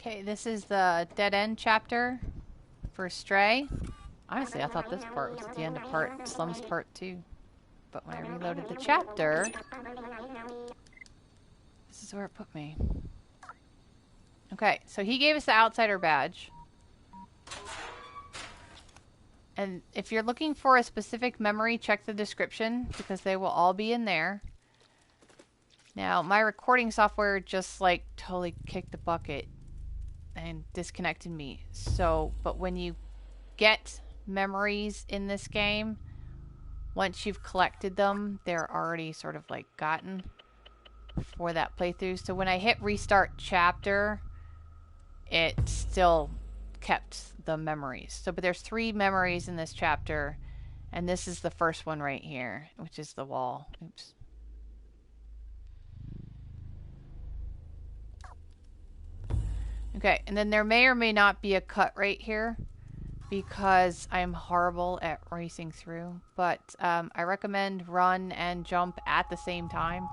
Okay, this is the dead end chapter for Stray. Honestly, I thought this part was the end of part Slums Part 2. But when I reloaded the chapter, this is where it put me. Okay, so he gave us the outsider badge. And if you're looking for a specific memory, check the description because they will all be in there. Now, my recording software just like totally kicked the bucket and disconnected me. So, but when you get memories in this game, once you've collected them, they're already sort of like gotten for that playthrough. So when I hit restart chapter, it still kept the memories. So, but there's 3 memories in this chapter, and this is the first one right here, which is the wall. Oops. Okay, and then there may or may not be a cut right here because I'm horrible at racing through, but I recommend run and jump at the same time,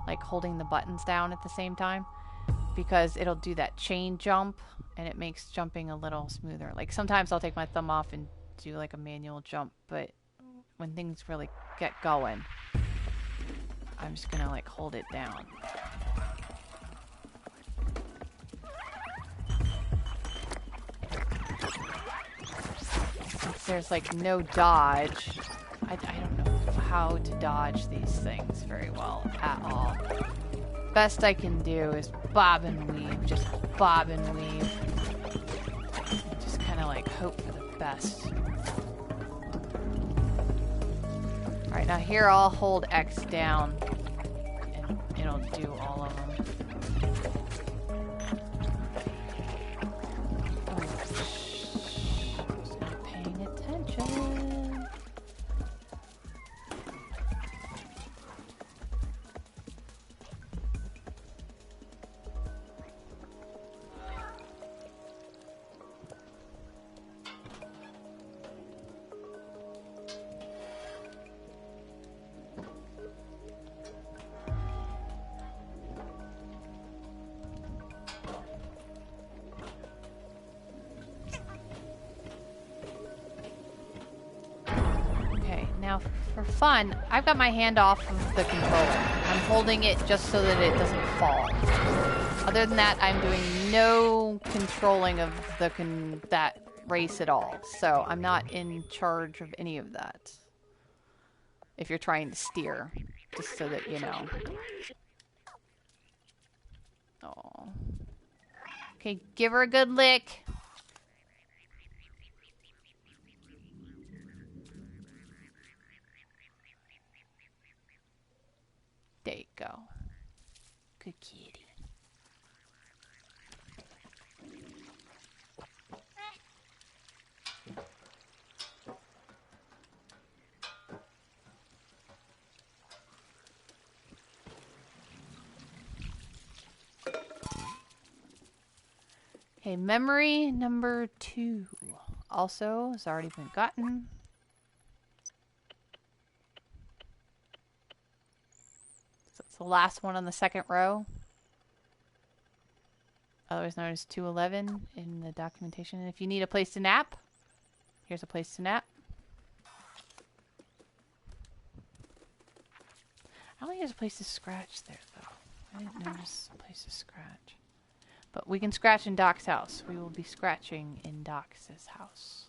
like holding the buttons down at the same time, because it'll do that chain jump and it makes jumping a little smoother. Like sometimes I'll take my thumb off and do like a manual jump, but when things really get going, I'm just gonna like hold it down. Since there's like no dodge, I don't know how to dodge these things very well at all. Best I can do is bob and weave, just bob and weave. Just kind of like hope for the best. Alright, now here I'll hold X down and it'll do all of them. Now, for fun, I've got my hand off of the controller. I'm holding it just so that it doesn't fall. Other than that, I'm doing no controlling of that race at all. So I'm not in charge of any of that. If you're trying to steer, just so that you know. Oh. Okay, give her a good lick. There you go. Good kitty. Okay, memory number 2 also has already been gotten. The last one on the second row, otherwise known as 211 in the documentation. And if you need a place to nap, here's a place to nap. I don't think there's a place to scratch there, though. I didn't notice a place to scratch. But we can scratch in Doc's house. We will be scratching in Doc's house.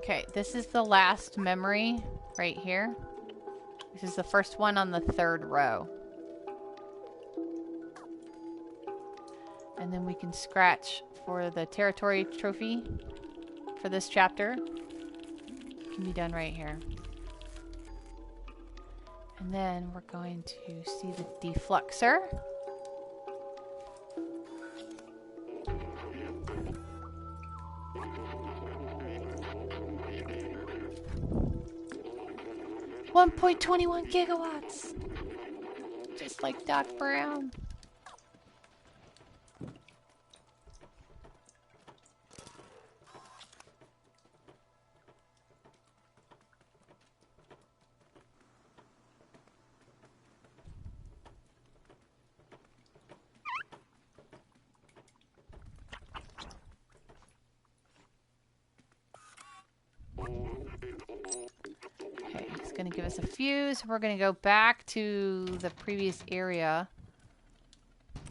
Okay, this is the last memory right here. This is the first one on the 3rd row. And then we can scratch for the territory trophy for this chapter. It can be done right here. And then we're going to see the defluxer. $1.21 gigawatts. Just like Doc Brown. Okay, it's going to give us a fuse. We're going to go back to the previous area. I'm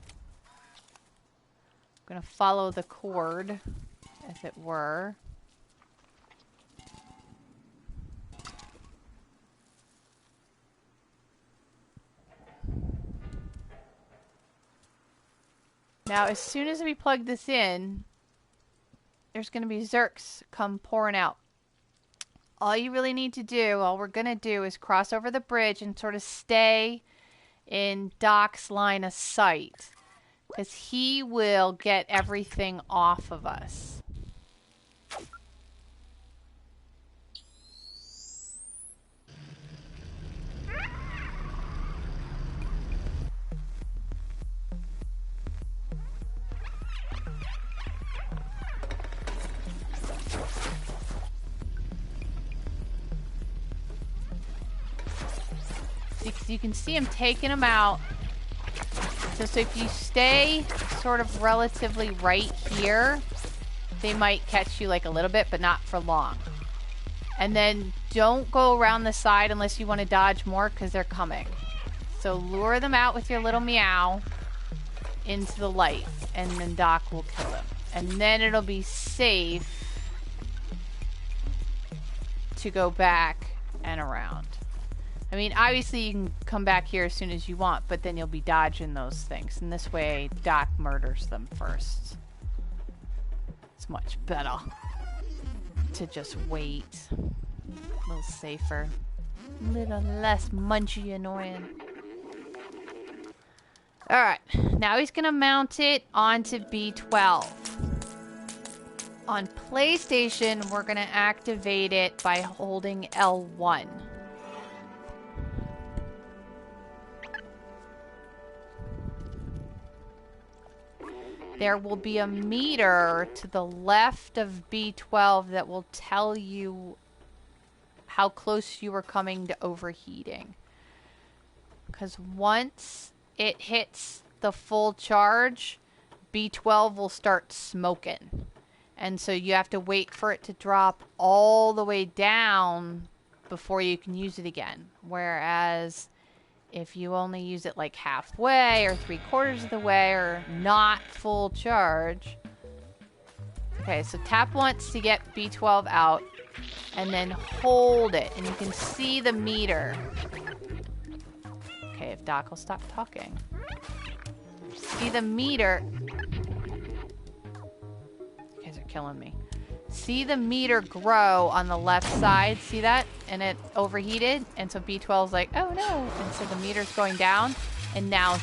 going to follow the cord, as it were. Now, as soon as we plug this in, there's going to be Zerks come pouring out. All you really need to do, all we're going to do is cross over the bridge and sort of stay in Doc's line of sight. Because he will get everything off of us. So you can see him taking them out. So if you stay sort of relatively right here, they might catch you like a little bit, but not for long. And then don't go around the side unless you want to dodge more, because they're coming. So lure them out with your little meow into the light, and then Doc will kill them. And then it'll be safe to go back and around. I mean, obviously you can come back here as soon as you want, but then you'll be dodging those things. And this way, Doc murders them first. It's much better to just wait. A little safer. A little less munchy annoying. Alright, now he's going to mount it onto B12. On PlayStation, we're going to activate it by holding L1. There will be a meter to the left of B12 that will tell you how close you are coming to overheating. Because once it hits the full charge, B12 will start smoking. And so you have to wait for it to drop all the way down before you can use it again. Whereas if you only use it like halfway or 3/4 of the way or not full charge. Okay, so tap once to get B12 out and then hold it and you can see the meter. Okay, if Doc will stop talking. See the meter. You guys are killing me. See the meter grow on the left side. See that? And it overheated. And so B12's like, oh no. And so the meter's going down. And now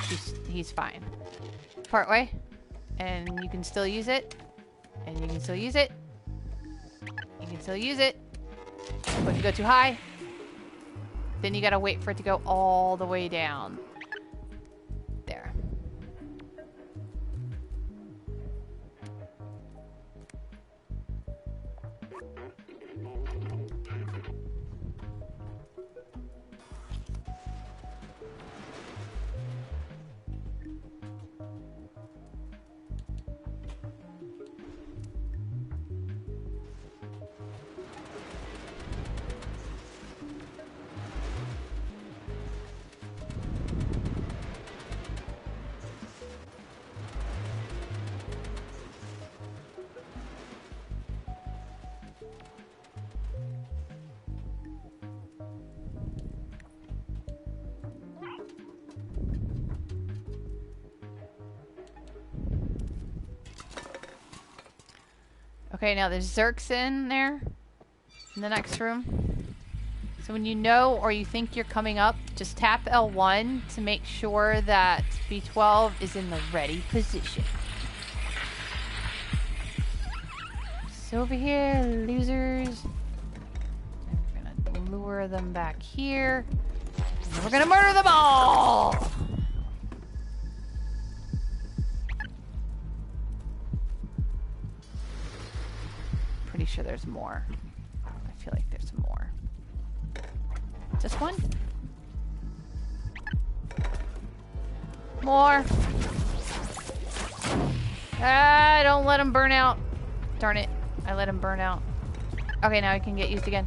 he's fine. Part way. And you can still use it. And you can still use it. You can still use it. But if you go too high, then you gotta wait for it to go all the way down. There. Okay, now there's Zerks in there, in the next room. So when you know or you think you're coming up, just tap L1 to make sure that B12 is in the ready position. Yes, over here, losers. And we're gonna lure them back here. And we're gonna murder them all! Pretty sure there's more. I feel like there's more. Just one? More. Ah, don't let him burn out. Darn it. I let him burn out. Okay, now he can get used again.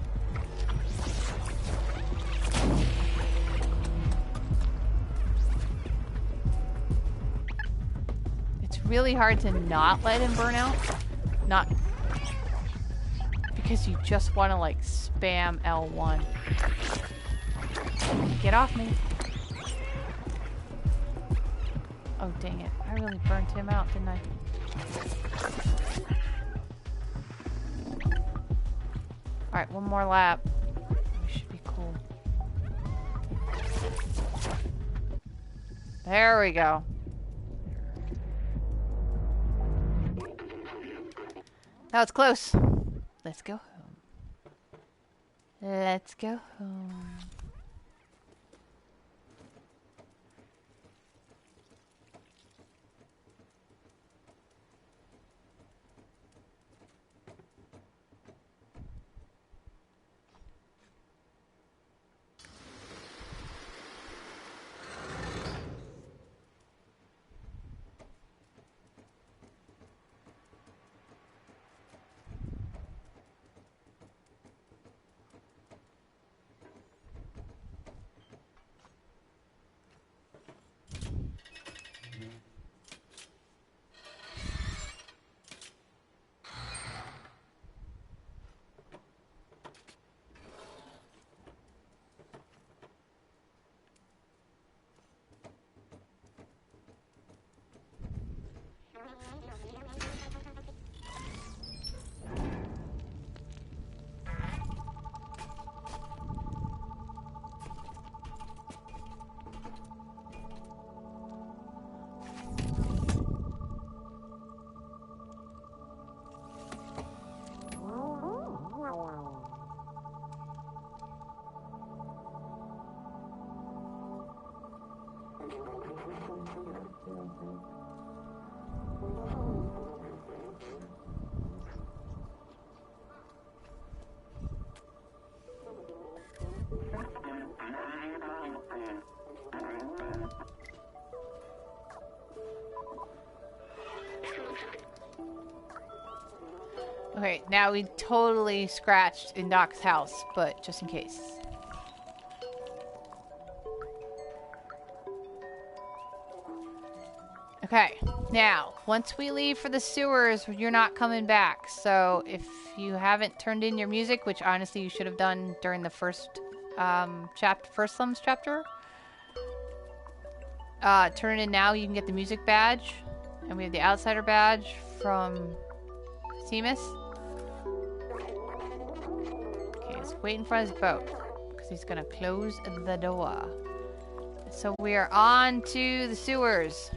It's really hard to not let him burn out. Not... because you just want to, like, spam L1. Get off me. Oh, dang it. I really burnt him out, didn't I? Alright, one more lap. We should be cool. There we go. That was close. Let's go home. Let's go home. Okay, now we totally scratched in Doc's house, but just in case. Okay, now, once we leave for the sewers, you're not coming back. So if you haven't turned in your music, which honestly you should have done during the first first Slums chapter, turn it in now. You can get the music badge, and we have the outsider badge from Seamus. Okay, he's waiting for his boat because he's gonna close the door. So we are on to the sewers.